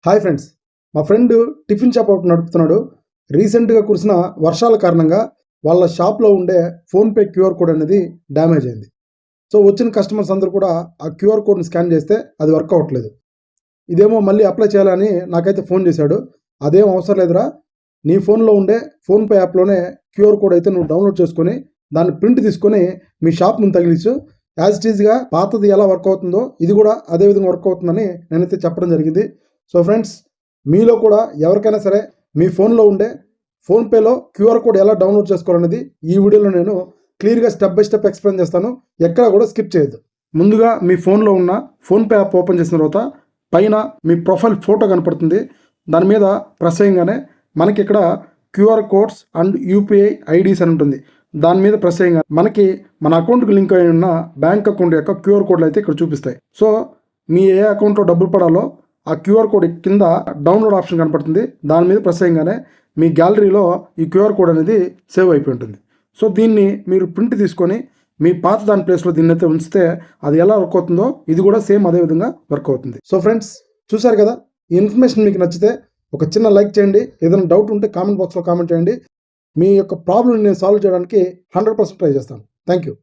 Hi friends, మా friend tiffin shop ఒకటి నడుపుతున్నాడు. రీసెంట్గా కురిసిన వర్షాల కారణంగా వాళ్ళ షాప్లో ఉండే ఫోన్పే క్యూఆర్ కోడ్ అనేది డ్యామేజ్ అయింది. సో వచ్చిన కస్టమర్స్ అందరూ కూడా ఆ క్యూఆర్ కోడ్ని స్కాన్ చేస్తే అది వర్క్ అవ్వట్లేదు. ఇదేమో మళ్ళీ అప్లై చేయాలని నాకైతే ఫోన్ చేశాడు. అదేం అవసరం లేదురా, నీ ఫోన్లో ఉండే ఫోన్పే యాప్లోనే క్యూఆర్ కోడ్ అయితే నువ్వు డౌన్లోడ్ చేసుకొని దాన్ని ప్రింట్ తీసుకొని మీ షాప్ ముందు తగిలించు. యాజ్ ఇట్ ఈజ్గా పాతది ఎలా వర్క్ అవుతుందో ఇది కూడా అదే విధంగా వర్క్ అవుతుందని నేనైతే చెప్పడం జరిగింది. సో ఫ్రెండ్స్, మీలో కూడా ఎవరికైనా సరే మీ ఫోన్లో ఉండే ఫోన్పేలో క్యూఆర్ కోడ్ ఎలా డౌన్లోడ్ చేసుకోవాలనేది ఈ వీడియోలో నేను క్లియర్గా స్టెప్ బై స్టెప్ ఎక్స్ప్లెయిన్ చేస్తాను. ఎక్కడ కూడా స్కిప్ చేయొద్దు. ముందుగా మీ ఫోన్లో ఉన్న ఫోన్పే యాప్ ఓపెన్ చేసిన తర్వాత పైన మీ ప్రొఫైల్ ఫోటో కనపడుతుంది. దాని మీద ప్రెస్ చేయగానే మనకి ఇక్కడ QR codes and UPI IDs అని ఉంటుంది. దాని మీద ప్రెస్ చేయగానే మనకి మన అకౌంట్కి లింక్ అయి ఉన్న బ్యాంక్ అకౌంట్ యొక్క క్యూఆర్ కోడ్లు అయితే ఇక్కడ చూపిస్తాయి. సో మీ ఏ అకౌంట్లో డబ్బులు పడాలో ఆ క్యూఆర్ కోడ్ కింద డౌన్లోడ్ ఆప్షన్ కనపడుతుంది. దాని మీద ప్రెస్ చేయగానే మీ గ్యాలరీలో ఈ క్యూఆర్ కోడ్ అనేది సేవ్ అయిపోయి ఉంటుంది. సో దీన్ని మీరు ప్రింట్ తీసుకొని మీ పాత దాని ప్లేస్లో దీన్ని అయితే ఉంచితే అది ఎలా వర్క్ అవుతుందో ఇది కూడా సేమ్ అదే విధంగా వర్క్ అవుతుంది. సో ఫ్రెండ్స్, చూసారు కదా, ఈ ఇన్ఫర్మేషన్ మీకు నచ్చితే ఒక చిన్న లైక్ చేయండి. ఏదైనా డౌట్ ఉంటే కామెంట్ బాక్స్లో కామెంట్ చేయండి. మీ యొక్క ప్రాబ్లమ్ నేను సాల్వ్ చేయడానికి 100% ట్రై చేస్తాను. Thank you.